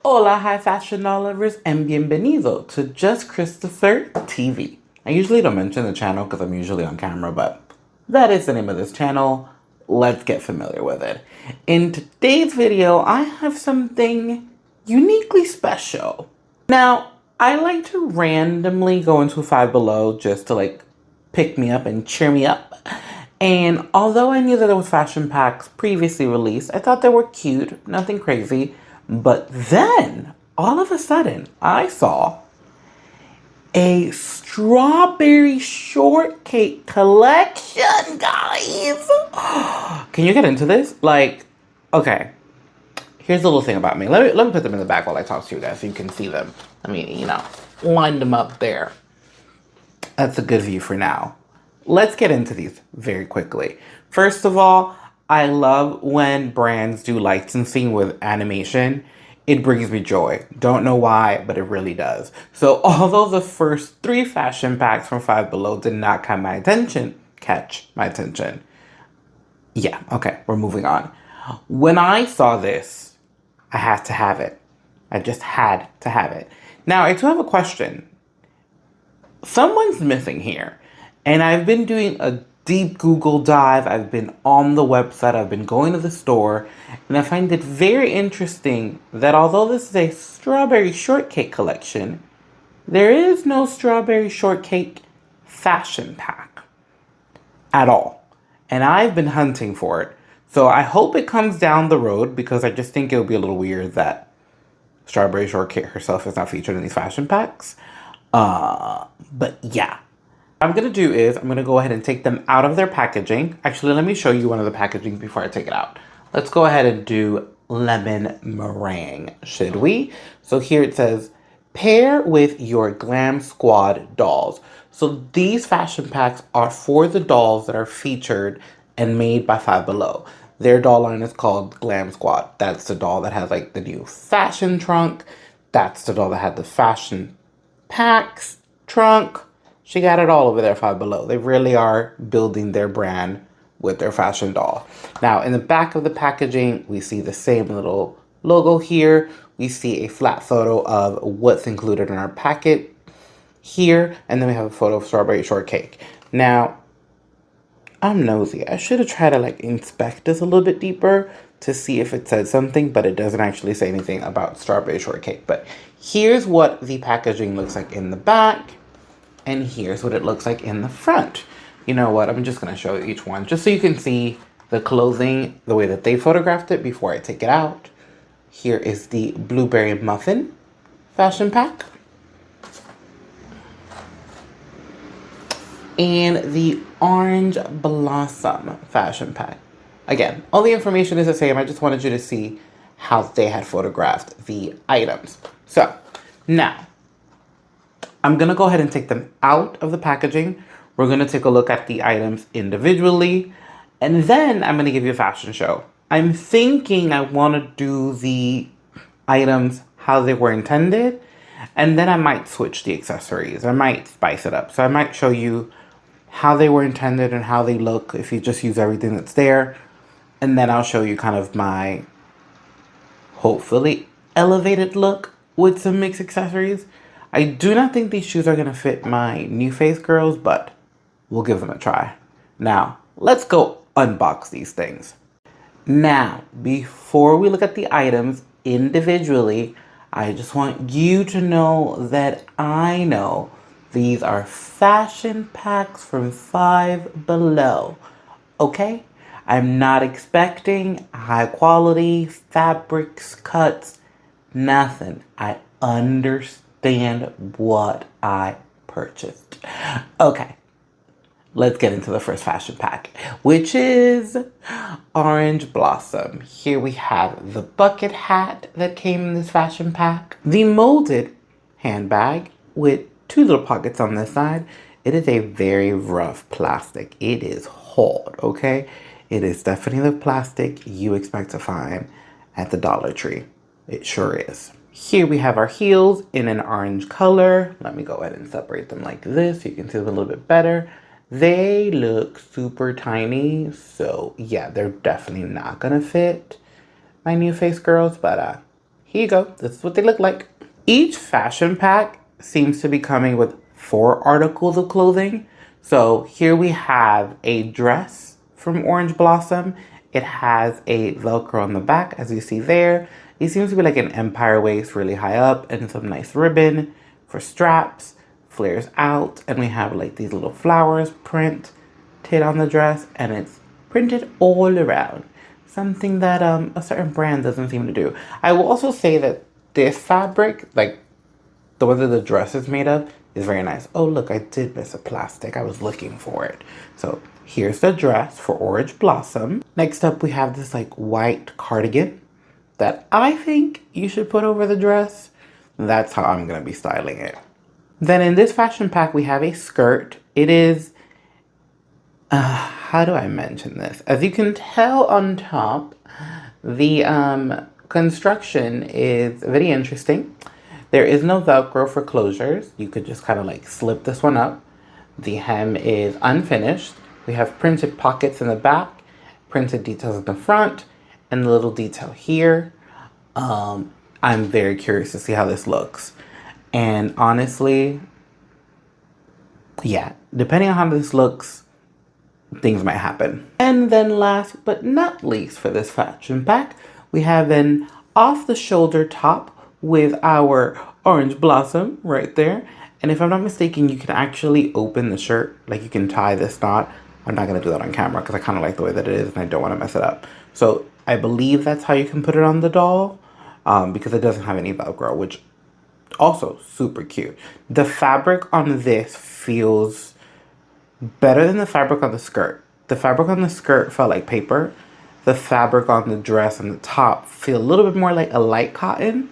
Hola, high fashion lovers, and bienvenido to Just Christopher TV. I usually don't mention the channel because I'm usually on camera, but that is the name of this channel. Let's get familiar with it. In today's video, I have something uniquely special. Now, I like to randomly go into 5Below just to pick me up and cheer me up. And although I knew that there was fashion packs previously released, I thought they were cute, nothing crazy. But then, all of a sudden, I saw a strawberry shortcake collection, guys. Can you get into this? Okay, here's the little thing about me. Let me put them in the back while I talk to you guys so you can see them. I mean, line them up there. That's a good view for now. Let's get into these very quickly. First of all, I love when brands do licensing with animation. It brings me joy. Don't know why, but it really does. So although the first 3 fashion packs from 5Below did not catch my attention. Yeah, okay, we're moving on. When I saw this, I had to have it. I just had to have it. Now, I do have a question. Someone's missing here. And I've been doing a deep Google dive. I've been on the website. I've been going to the store. And I find it very interesting that although this is a strawberry shortcake collection, there is no strawberry shortcake fashion pack at all. And I've been hunting for it. So I hope it comes down the road because I just think it would be a little weird that strawberry shortcake herself is not featured in these fashion packs. But yeah. What I'm going to do is I'm going to go ahead and take them out of their packaging. Actually, let me show you one of the packaging before I take it out. Let's go ahead and do lemon meringue, should we? So here it says, pair with your Glam Squad dolls. So these fashion packs are for the dolls that are featured and made by 5Below. Their doll line is called Glam Squad. That's the doll that has the new fashion trunk. That's the doll that had the fashion packs trunk. She got it all over there, 5Below. They really are building their brand with their fashion doll. Now, in the back of the packaging, we see the same little logo here. We see a flat photo of what's included in our packet here. And then we have a photo of strawberry shortcake. Now, I'm nosy. I should have tried to inspect this a little bit deeper to see if it said something, but it doesn't actually say anything about strawberry shortcake. But here's what the packaging looks like in the back. And here's what it looks like in the front. You know what? I'm just going to show you each one just so you can see the clothing, the way that they photographed it before I take it out. Here is the blueberry muffin fashion pack. And the orange blossom fashion pack. Again, all the information is the same. I just wanted you to see how they had photographed the items. So now, I'm going to go ahead and take them out of the packaging. We're going to take a look at the items individually. And then I'm going to give you a fashion show. I'm thinking I want to do the items how they were intended. And then I might switch the accessories. I might spice it up. So I might show you how they were intended and how they look if you just use everything that's there. And then I'll show you kind of my hopefully elevated look with some mixed accessories. I do not think these shoes are going to fit my new face girls, but we'll give them a try. Now, let's go unbox these things. Now, before we look at the items individually, I just want you to know that I know these are fashion packs from 5Below, okay? I'm not expecting high quality fabrics, cuts, nothing. I understand what I purchased. Okay, let's get into the first fashion pack, which is orange blossom. Here we have the bucket hat that came in this fashion pack, the molded handbag with 2 little pockets on this side. It is a very rough plastic. It is hard, okay? It is definitely the plastic you expect to find at the Dollar Tree. It sure is. Here we have our heels in an orange color. Let me go ahead and separate them like this so you can see them a little bit better. They look super tiny, so yeah, they're definitely not gonna fit my new face girls, but here you go. This is what they look like. Each fashion pack seems to be coming with 4 articles of clothing. So here we have a dress from Orange Blossom. It has a Velcro on the back, as you see there. It seems to be like an empire waist really high up and some nice ribbon for straps, flares out, and we have like these little flowers printed on the dress, and it's printed all around. Something that a certain brand doesn't seem to do. I will also say that this fabric, like the one that the dress is made of, is very nice. Oh, look, I did miss a plastic. I was looking for it. So here's the dress for Orange Blossom. Next up, we have this like white cardigan that I think you should put over the dress. That's how I'm going to be styling it. Then in this fashion pack, we have a skirt. It is, how do I mention this? As you can tell on top, the construction is very interesting. There is no Velcro for closures. You could just kind of like slip this one up. The hem is unfinished. We have printed pockets in the back, printed details in the front, and a little detail here. I'm very curious to see how this looks. And honestly, yeah, depending on how this looks, things might happen. And then last but not least for this fashion pack, we have an off-the-shoulder top with our Orange Blossom right there. And if I'm not mistaken, you can actually open the shirt. Like you can tie this knot. I'm not going to do that on camera because I kind of like the way that it is and I don't want to mess it up. So I believe that's how you can put it on the doll because it doesn't have any Velcro, which also super cute. The fabric on this feels better than the fabric on the skirt. The fabric on the skirt felt like paper. The fabric on the dress and the top feel a little bit more like a light cotton.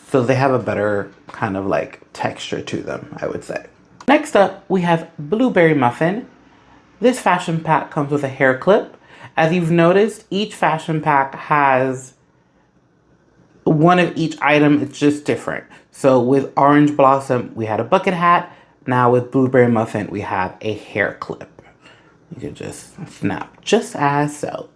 So they have a better kind of like texture to them, I would say. Next up, we have Blueberry Muffin. This fashion pack comes with a hair clip. As you've noticed, each fashion pack has one of each item. It's just different. So with Orange Blossom, we had a bucket hat. Now with Blueberry Muffin, we have a hair clip. You can just snap just as so.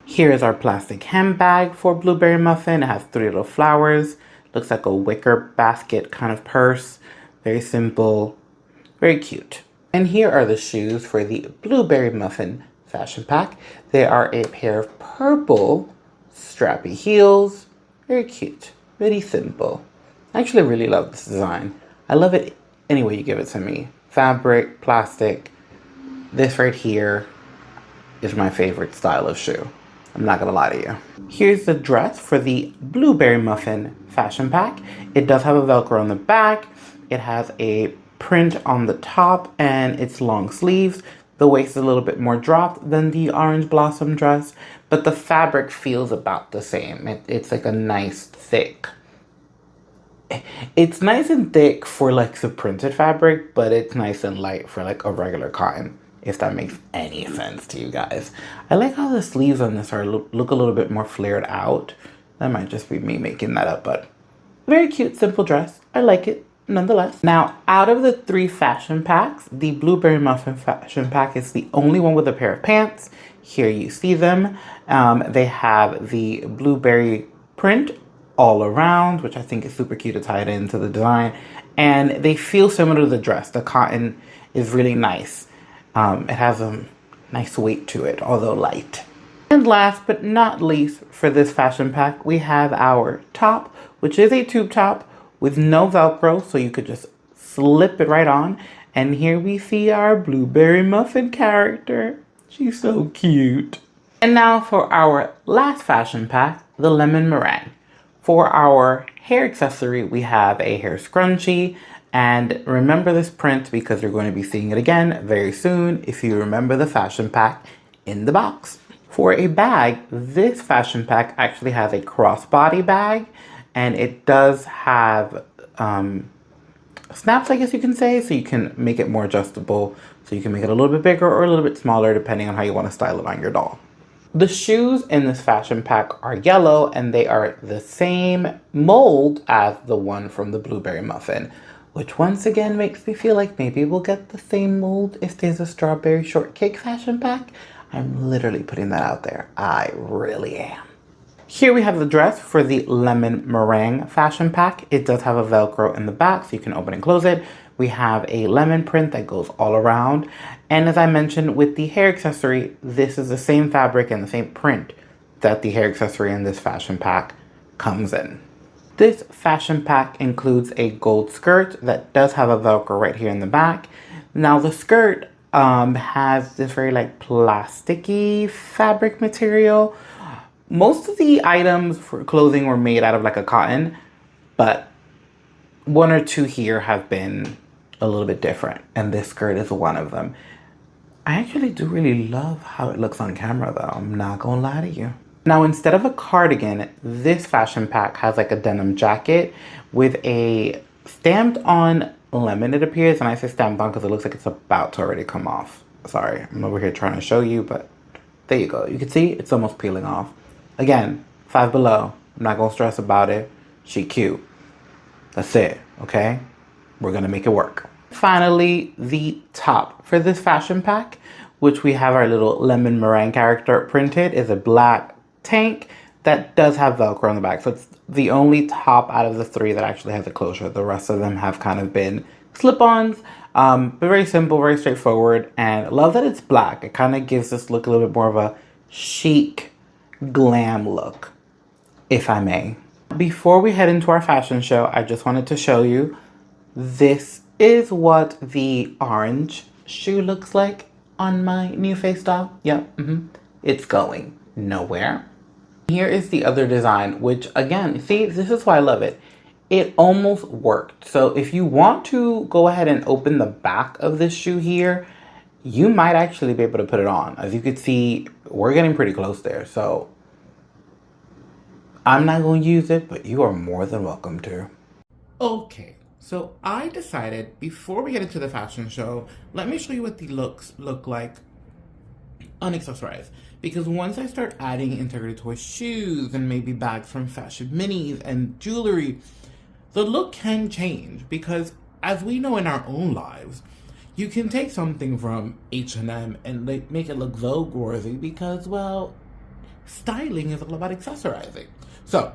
Here is our plastic handbag for Blueberry Muffin. It has 3 little flowers. Looks like a wicker basket kind of purse. Very simple, very cute. And here are the shoes for the Blueberry Muffin fashion pack. They are a pair of purple strappy heels. Very cute, very simple. I actually really love this design. I love it any way you give it to me. Fabric, plastic. This right here is my favorite style of shoe. I'm not gonna lie to you. Here's the dress for the Blueberry Muffin fashion pack. It does have a Velcro on the back. It has a print on the top and it's long sleeves. The waist is a little bit more dropped than the Orange Blossom dress, but the fabric feels about the same. It's like a nice thick. It's nice and thick for like the printed fabric, but it's nice and light for like a regular cotton, if that makes any sense to you guys. I like how the sleeves on this look a little bit more flared out. That might just be me making that up, but very cute, simple dress. I like it nonetheless. Now, out of the 3 fashion packs, the Blueberry Muffin fashion pack is the only one with a pair of pants. Here you see them. They have the blueberry print all around, which I think is super cute to tie it into the design. And they feel similar to the dress. The cotton is really nice. It has a nice weight to it, although light. And last but not least for this fashion pack, we have our top, which is a tube top with no Velcro, so you could just slip it right on. And here we see our Blueberry Muffin character. She's so cute. And now for our last fashion pack, the Lemon Meringue. For our hair accessory, we have a hair scrunchie. And remember this print because you're going to be seeing it again very soon if you remember the fashion pack in the box. For a bag, this fashion pack actually has a crossbody bag. And it does have snaps, I guess you can say, so you can make it more adjustable. So you can make it a little bit bigger or a little bit smaller depending on how you want to style it on your doll. The shoes in this fashion pack are yellow and they are the same mold as the one from the Blueberry Muffin, which once again makes me feel like maybe we'll get the same mold if there's a Strawberry Shortcake fashion pack. I'm literally putting that out there. I really am. Here we have the dress for the Lemon Meringue fashion pack. It does have a Velcro in the back, so you can open and close it. We have a lemon print that goes all around. And as I mentioned with the hair accessory, this is the same fabric and the same print that the hair accessory in this fashion pack comes in. This fashion pack includes a gold skirt that does have a Velcro right here in the back. Now the skirt has this very like plasticky fabric material. Most of the items for clothing were made out of like a cotton, but one or two here have been a little bit different, and this skirt is one of them. I actually do really love how it looks on camera though, I'm not gonna lie to you. Now instead of a cardigan, this fashion pack has like a denim jacket with a stamped on lemon, it appears, and I say stamped on because it looks like it's about to already come off. Sorry, I'm over here trying to show you, but there you go. You can see it's almost peeling off. Again, 5Below. I'm not gonna stress about it. She cute. That's it, okay? We're gonna make it work. Finally, the top for this fashion pack, which we have our little lemon meringue character printed, is a black tank that does have Velcro on the back. So it's the only top out of the three that actually has a closure. The rest of them have kind of been slip-ons, but very simple, very straightforward. And I love that it's black. It kind of gives this look a little bit more of a chic, glam look, if I may. Before we head into our fashion show, I just wanted to show you, this is what the orange shoe looks like on my new face doll. Yep, it's going nowhere. Here is the other design, which again, see, this is why I love it. It almost worked. So if you want to go ahead and open the back of this shoe here, you might actually be able to put it on. As you can see, we're getting pretty close there. So I'm not going to use it, but you are more than welcome to. Okay, so I decided before we get into the fashion show, let me show you what the looks look like unaccessorized. Because once I start adding Integrity Toys shoes and maybe bags from Fashion Minis and jewelry, the look can change. Because as we know in our own lives, you can take something from H&M and make it look Vogue-worthy because, well, styling is all about accessorizing. So,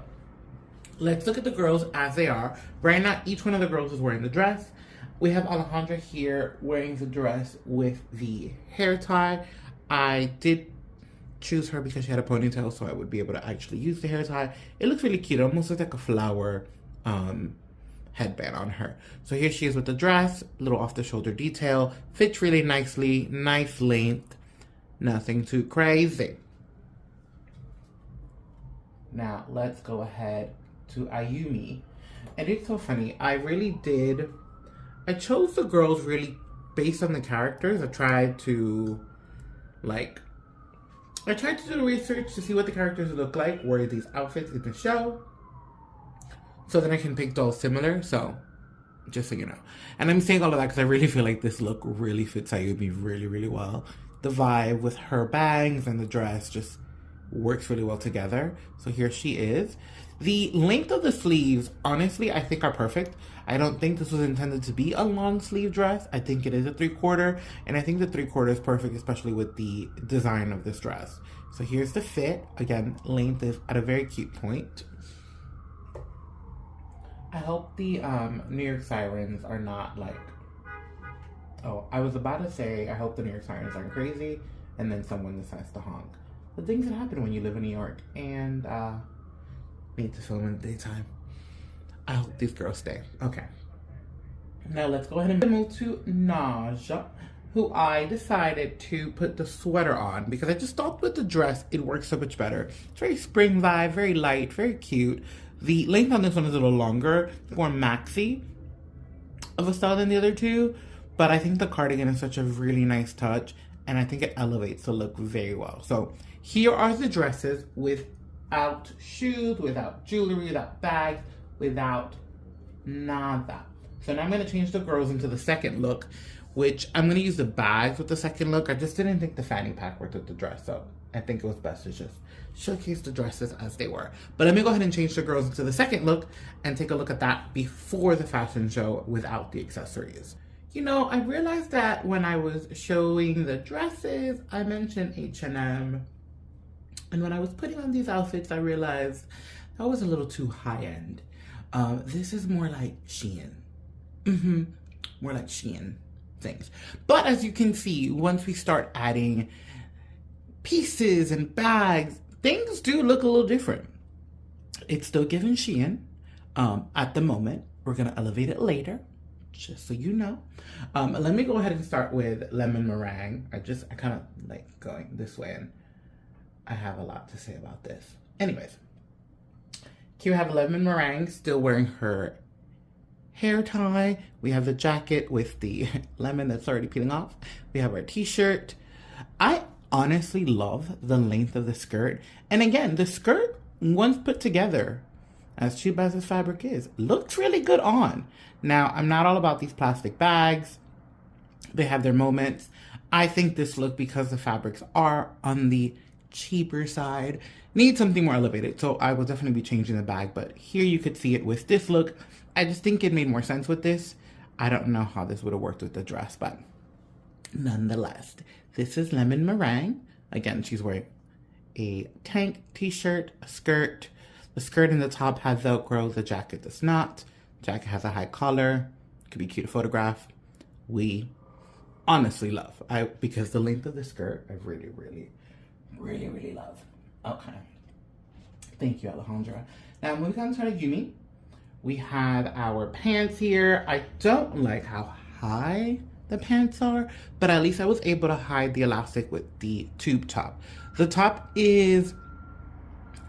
let's look at the girls as they are. Right now, each one of the girls is wearing the dress. We have Alejandra here wearing the dress with the hair tie. I did choose her because she had a ponytail, so I would be able to actually use the hair tie. It looks really cute. It almost looks like a flower headband on her. So here she is with the dress, little off the shoulder detail, fits really nicely, nice length, nothing too crazy. Now let's go ahead to Ayumi. And it's so funny, I chose the girls really based on the characters. I tried to do the research to see what the characters look like, wear these outfits in the show, so then I can pick dolls similar, so just so you know. And I'm saying all of that because I really feel like this look really fits Ayumi really, really well. The vibe with her bangs and the dress just works really well together. So here she is. The length of the sleeves, honestly, I think are perfect. I don't think this was intended to be a long sleeve dress. I think it is a 3/4, and I think the 3/4 is perfect, especially with the design of this dress. So here's the fit. Again, length is at a very cute point. I hope the New York sirens are not like, oh, I was about to say, I hope the New York sirens aren't crazy, and then someone decides to honk. The things that happen when you live in New York and need to film in the daytime. I hope these girls stay. Okay. Now let's go ahead and move to Naja, who I decided to put the sweater on because I just thought with the dress, it works so much better. It's very spring vibe, very light, very cute. The length on this one is a little longer, more maxi of a style than the other two, but I think the cardigan is such a really nice touch, and I think it elevates the look very well. So here are the dresses without shoes, without jewelry, without bags, without nada. So now I'm going to change the girls into the second look, which I'm going to use the bags with the second look. I just didn't think the fanny pack worked with the dress, so I think it was best to just showcase the dresses as they were. But let me go ahead and change the girls into the second look and take a look at that before the fashion show without the accessories. You know, I realized that when I was showing the dresses, I mentioned H&M And when I was putting on these outfits, I realized that was a little too high-end. This is more like Shein. More like Shein things. But as you can see, once we start adding pieces and bags, things do look a little different. It's still giving Shein at the moment. We're gonna elevate it later, just so you know. Let me go ahead and start with lemon meringue. I kind of like going this way, and I have a lot to say about this. Anyways, here we have lemon meringue still wearing her hair tie. We have the jacket with the lemon that's already peeling off. We have our t-shirt. I honestly love the length of the skirt. And again, the skirt, once put together, as cheap as this fabric is, looks really good on. Now, I'm not all about these plastic bags. They have their moments. I think this look, because the fabrics are on the cheaper side, needs something more elevated. So I will definitely be changing the bag, but here you could see it with this look. I just think it made more sense with this. I don't know how this would have worked with the dress, but nonetheless, this is lemon meringue. Again, she's wearing a tank t-shirt, a skirt. The skirt in the top has Velcro, the jacket does not. Jacket has a high collar, could be cute to photograph. We honestly love, because the length of the skirt, I really, really, really, really love. Okay. Thank you, Alejandra. Now moving on to our uni. We have our pants here. I don't like how high the pants are, but at least I was able to hide the elastic with the tube top. The top is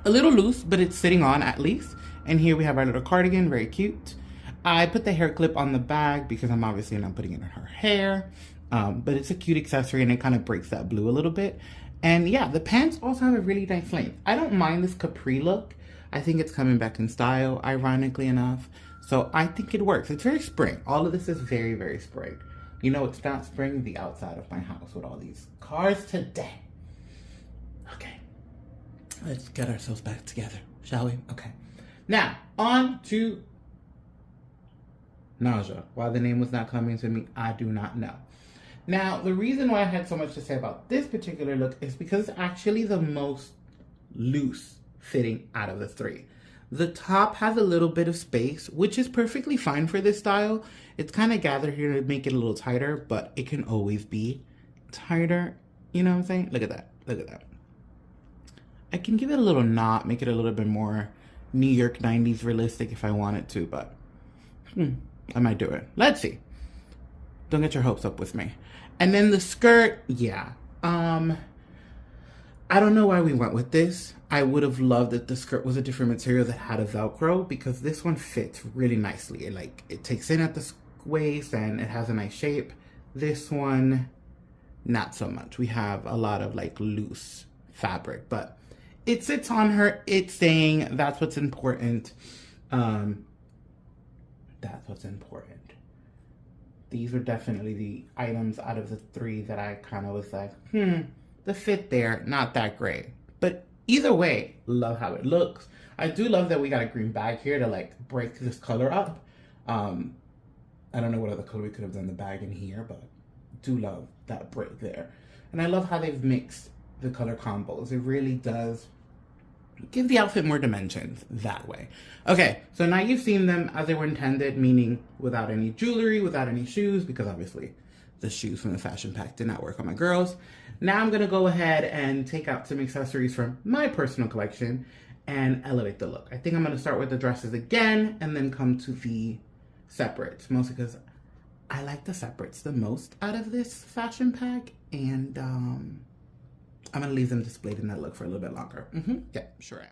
a little loose, but it's sitting on at least. And here we have our little cardigan, very cute. I put the hair clip on the bag because I'm obviously not putting it in her hair, but it's a cute accessory and it kind of breaks that blue a little bit. And yeah, the pants also have a really nice length. I don't mind this capri look. I think it's coming back in style, ironically enough. So I think it works. It's very spring. All of this is very, very spring. You know, it's not spring, the outside of my house with all these cars today. Okay, let's get ourselves back together, shall we? Okay. Now, on to Naja. Why the name was not coming to me, I do not know. Now, the reason why I had so much to say about this particular look is because it's actually the most loose fitting out of the three. The top has a little bit of space, which is perfectly fine for this style. It's kind of gathered here to make it a little tighter, but it can always be tighter. You know what I'm saying? Look at that. Look at that. I can give it a little knot, make it a little bit more New York 90s realistic if I wanted to, but I might do it. Let's see. Don't get your hopes up with me. And then the skirt, yeah. I don't know why we went with this. I would have loved if the skirt was a different material that had a Velcro, because this one fits really nicely. It takes in at the waist and it has a nice shape. This one, not so much. We have a lot of like loose fabric, but it sits on her. It's saying that's what's important. That's what's important. These were definitely the items out of the three that I kind of was like, the fit there, not that great. But either way, love how it looks. I do love that we got a green bag here to like break this color up. I don't know what other color we could have done the bag in here, but do love that break there. And I love how they've mixed the color combos. It really does give the outfit more dimensions that way. Okay, so now you've seen them as they were intended, meaning without any jewelry, without any shoes, because obviously the shoes from the fashion pack did not work on my girls. Now I'm gonna go ahead and take out some accessories from my personal collection and elevate the look. I think I'm gonna start with the dresses again and then come to the separates, mostly because I like the separates the most out of this fashion pack, and I'm gonna leave them displayed in that look for a little bit longer. Yeah, sure am.